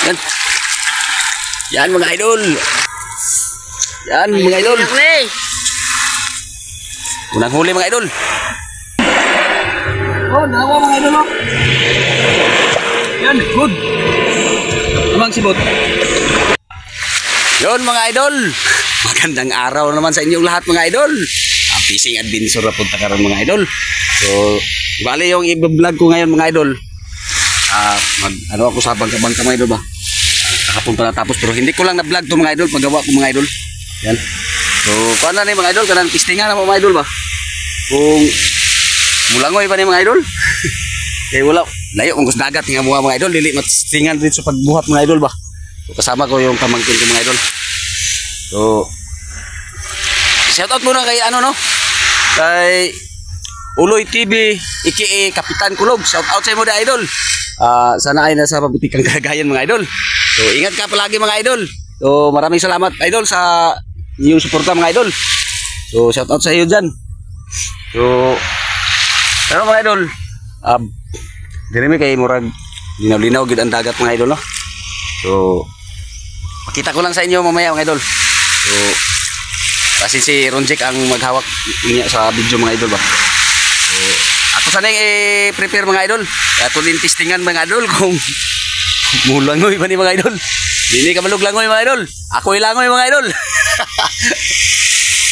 Yan. Yan mga idol. Yan mga idol. Unang huli mga idol. Oh, nawa mga idol. Yan, good. Amang sibot. Yon mga idol. Magandang araw naman sa inyong lahat mga idol. Ang fishing adventure na punta karon mga idol. So, bali yung i-vlog ko ngayon mga idol. Ano ako sa bangka-bangka mga idol ba? Kahapon pa natapos pero hindi ko lang na-vlog to mga idol, paggawa ko mga idol. Yan. So, paano na mga idol? Kanang pistingan na mga idol ba? Kung mulangoy pa ni mga idol. Kaya wala, layo kung gusto dagat nga mga idol, dili matistingan dito sa pagbuhat mga idol ba? So, kasama ko yung pamangkin ko mga idol. So, shout out muna kay ano no? Kay Uloy TV, aka Kapitan Kulog. Shout out sa mo da idol. Sana ay nasa pabutikang kalagayan mga idol. So, ingat ka palagi mga idol. So, maraming salamat idol sa iyong suporta mga idol. So, shout out sa iyo dyan. So, pero mga idol, dirimi kay murag linaw-linaw gid ang dagat mga idol no. So, makita ko lang sa inyo mamaya mga idol. So, kasi si Ronjek ang maghawak niya sa video mga idol ba. So, ako sana i-prepare mga idol. Ato din testingan mga idol kung mulangoy ba ni mga idol. Dili ka maluglangoy mga idol. Ako ilangoy mga idol.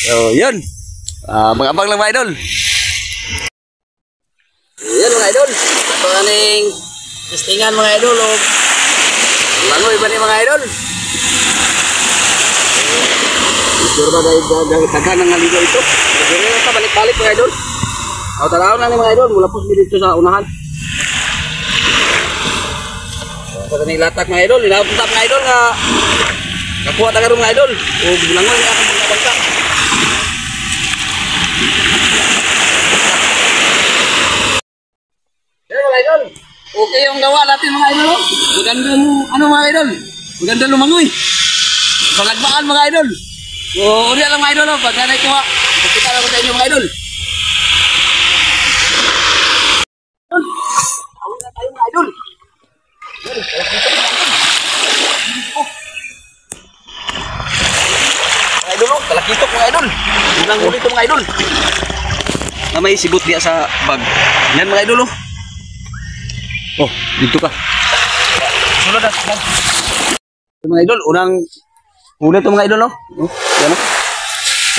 So, yun. Mag-abang lang mga idol. Yan mga idol. Ito aning testingan mga idol. Langoy ba ni mga idol? Sure ba dahil taghan ng naligo ito? Sige na ka balik-balik mga idol. Tanaw na ni mga idol. Mula po dito sa unahan. Ito na ilatak mga idol. Inapunta mga idol nga kapuha taga mga idol. O langoy nga akong mga bangka. Mga idol, okay yung gawa natin mga idol. Magandang ano mga idol, magandang lumangoy. Palagbaan mga idol. So, uli lang mga idol, pagka naikuha, kita lang sa inyo mga idol. Awin na tayo mga idol. Mga idol, talakitok mga idol. Unang huli ito mga idol. Na may sibot diya sa bag. Yan mga idol. Oh, dito ka. Sulod na. Mga idol, unang huli ito mga idol, no? Yan, no?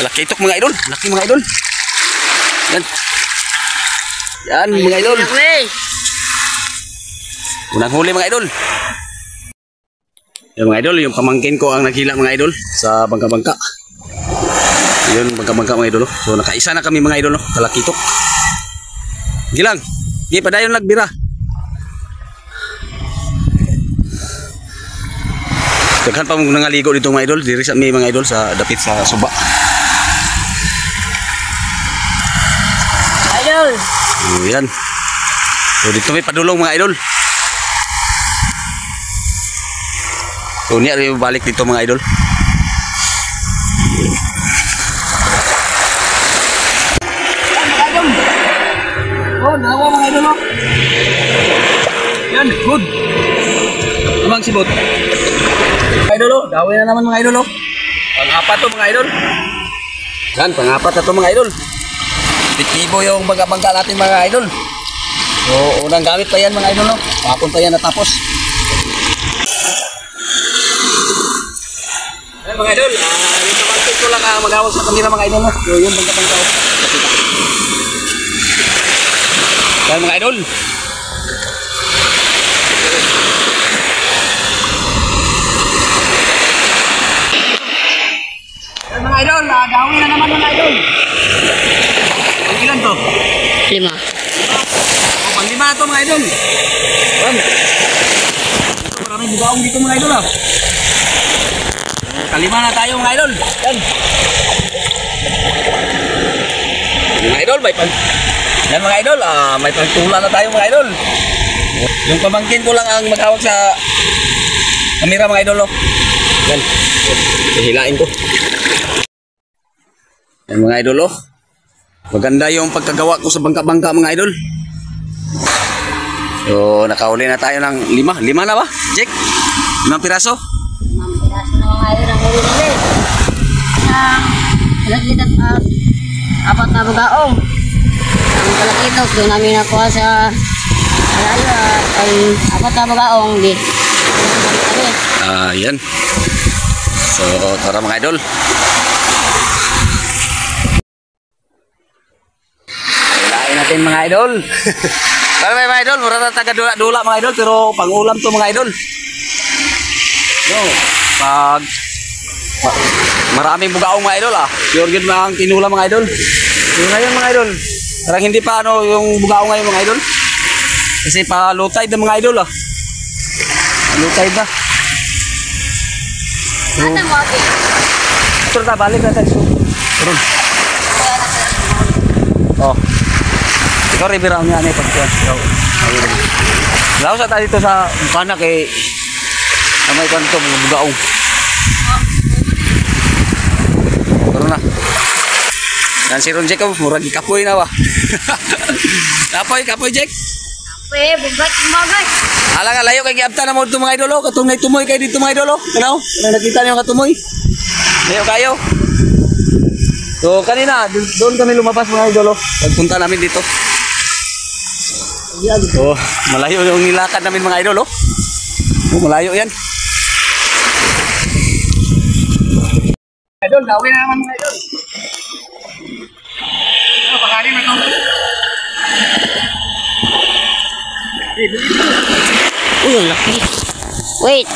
Talakitok mga idol. Laki mga idol. Yan. Yan, mga idol. Unang huli mga idol. Yan mga idol, yung pamangkin ko ang naghila mga idol sa bangka-bangka. Yun, bangka-bangka mga idol, no? So, nakaisa na kami mga idol, no? Talakitok. Gilang, di padayon nagbira. Daghan pa mong nangaligo dito mga idol, diri sa may mga idol sa dapit sa suba. Idol. Yan. So dito may padulong mga idol. So niya rin balik dito mga idol. Mga idol. Oh, nawa mga idol. Yan, good. Amang sibot. Idol, dawin na naman mga idol. Pang-apat to mga idol. Yan, pang-apat na to mga idol. Epektibo yung bangka-bangka natin mga idol. So, unang gamit pa yan mga idol. Pakon pa yan natapos. Yan mga idol. Yung pamangkin ko lang mag-awag sa kamera mga idol. So, yun bangka-bangka. Yan mga idol. Mga idol, dawin na naman mga idol. Ang ilan to? 5. O, pang-5 na to mga idol. Yan. Ito, maraming bugaong dito mga idol. Kalima na tayo mga idol. Yan. Mga idol, may pang... Yan mga idol, may pagtula na tayo mga idol. Yung pamangkin ko lang ang maghawak sa kamera mga idol. Yan. Hihilain ko. Yan mga idol, maganda yung pagkagawa ko sa bangka-bangka mga idol. So nakahuli na tayo ng 5 na ba, Jack? 5 piraso? 5 piraso na mga idol ang huli namin. Kalakitas at 4 na bagaong. Ang kalakitas doon namin nakuha sa alayo at ang 4 na bagaong di. Yan. So, tara mga idol. Lain natin mga idol. Para mga idol, mura na taga-dula mga idol, pero pang-ulam to mga idol. So, pag maraming bugaong mga idol pure good mga tinula mga idol. So, ngayon mga idol, parang hindi pa yung bugaong ngayon mga idol. Kasi pa low tide na mga idol low tide na. So, Ate mo ate. ito na, balik natin. Turun. Oh. Ikaw ribira niya ano pagkuhan. Laos tayo dito sa mukana kay may kanto bugaong. Turun na. Dan si Ron Jack murag kapoy na ba. Kapoy Jack. Bugat bagay. Ala nga layo kay giabta na mo dito mga idolo, katong tumoy kay dito mga idolo. Kanaw? Ano nakita niyo katumoy? Layo kayo. So kanina doon kami lumabas mga idolo. Pagpunta namin dito. Oh, malayo yung nilakad namin mga idolo. Oh, malayo 'yan. Idol, gawin na naman mga idol. Ano pangalan na 'to? Uy, ang laki. Wait.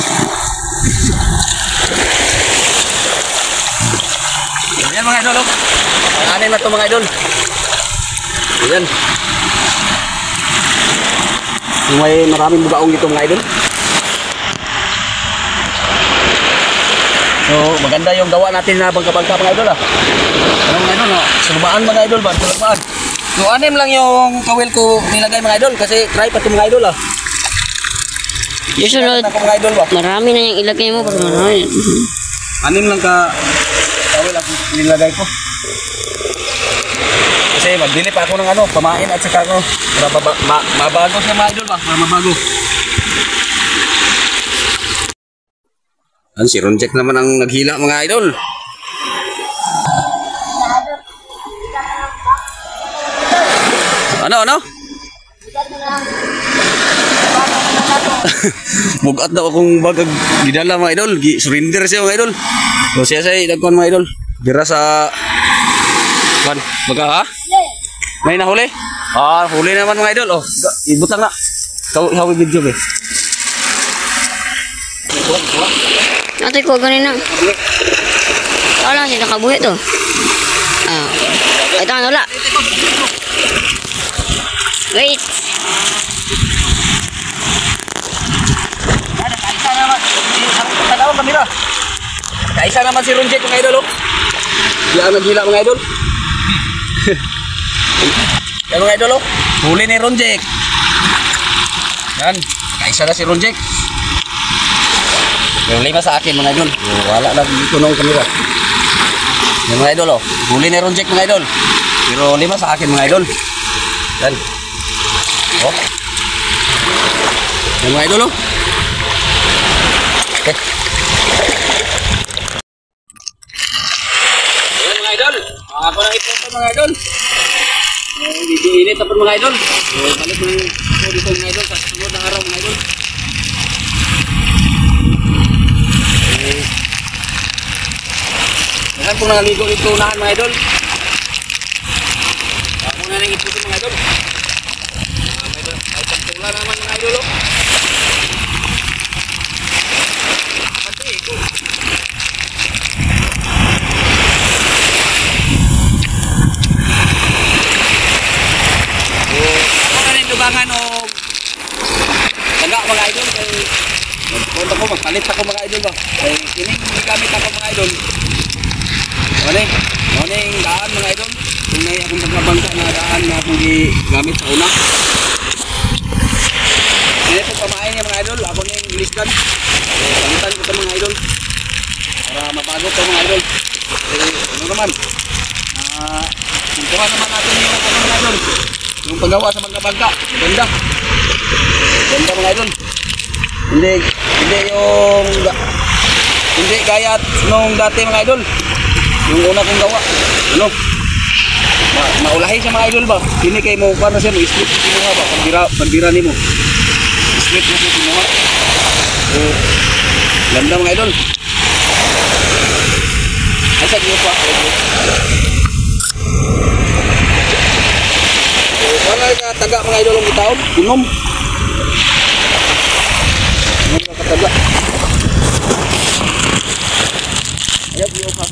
Ayan mga idol. Pangalan na 'to mga idol. Ayan. May maraming bugaong dito mga idol. So, maganda yung gawa natin na bangka-bangka mga idol Ano mga idol Sulbaan mga idol ba? Sulbaan. So, 6 lang yung kawil ko nilagay mga idol kasi try pa ito mga idol Yung sunod, mga idol ba? marami na yung ilagay mo para marami. 6 lang ka kawil ang nilagay ko. Kasi magbili pa ako ng pamain at saka para mabago siya mga idol ba? Para mabago. Si Ron Jack naman ang naghila mga idol. Ano? Bugat daw akong bagag gidala mga idol. Surrender siya mga idol. So siya nagkuhan mga idol. Dira sa kuhan. Baga May nahuli? Huli naman mga idol. Ibutang na. Hawi video ba? Ate ko ganun na. Wala siya nakabuhi to. Ito wala. Wait. Kaisa naman si Ron Jack mga idol Di ang naghila mga idol. Yan mga idol huli ni Ron Jack. Yan. Kaisa na si Ron Jack. Yung 5 sa akin mga idol. Wala na dito ng kamera. Yan mga idol huli ni Ron Jack mga idol. Pero 5 sa akin mga idol. Yan. Yan mga idol Okay. Yan mga idol. Ako na ipoto mga idol. Medyo init tapos mga idol. Balik mo ako dito mga idol sa sunod na araw mga idol. Yan po naligo dito unahan mga idol. Ako na nang iputo mga idol. Ay pagtula naman mga idol Pati ito. Ako na rin dugangan taga mga idol kay magpunta ko magpalit ako mga idol ba kay kining gamit ako mga idol Morning daan mga idol kung may akong pagbabangka na daan na akong gamit sa una ito pamain niya mga idol ako na yung gilisdan palitan ko ito mga idol para mabago ito mga idol ano naman kumpuhan naman natin yung mga idol yung paggawa sa mga bangka ganda mga idol Hindi yung hindi gaya nung dati mga idol. Yung una kong gawa. Ano? Maulahi siya mga idol ba? Hindi kayo mo paano siya mo split mo nga ba? Pagbira nimo. Split mo siya mo. So, ganda mga idol. Asa niyo pa? So, wala ka taga mga idol ang itaon, inom. Inom ka taga. Ayap niyo pa.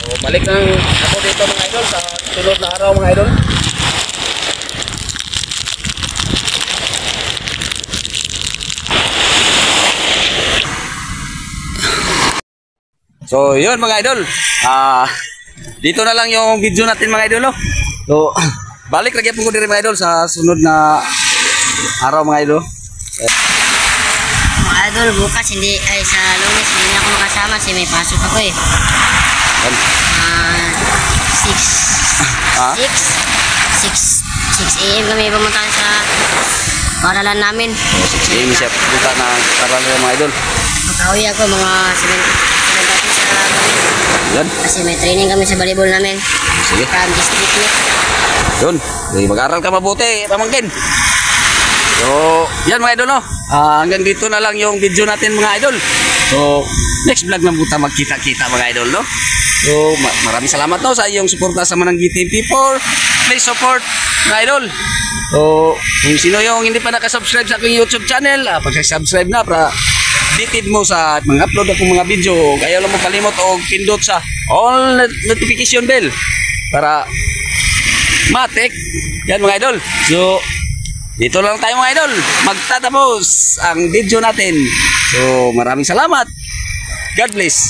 So, balik ng ako dito mga idol sa sunod na araw mga idol. So, yun mga idol. Dito na lang yung video natin mga idol. No? So, balik lagi po ko diri mga idol sa sunod na araw mga idol. Mga idol, bukas hindi, ay sa Lunes, hindi na ako makasama kasi may pasok ako eh. 6 AM kami pumunta sa paralan namin. 6 AM siya punta na paralan mga idol. Makauwi ako mga 7:30 sa gabi. Yan. Kasi may training kami sa volleyball namin. Sige. From district meet. Yun. Mag-aral ka mabuti, pamangkin. So, yan mga idol, no? Hanggang dito na lang yung video natin mga idol. So, next vlog na buta magkita-kita mga idol, no? So, maraming salamat no sa iyong suporta sa Manang GTP4. Please support mga idol. So, kung sino yung hindi pa nakasubscribe sa aking YouTube channel, pag-subscribe na para updated mo sa mga upload akong mga video. Kaya lang mo kalimot o pindot sa all notification bell para matik. Yan mga idol. So, dito lang tayo mga idol. Magtatapos ang video natin. So, maraming salamat. God bless.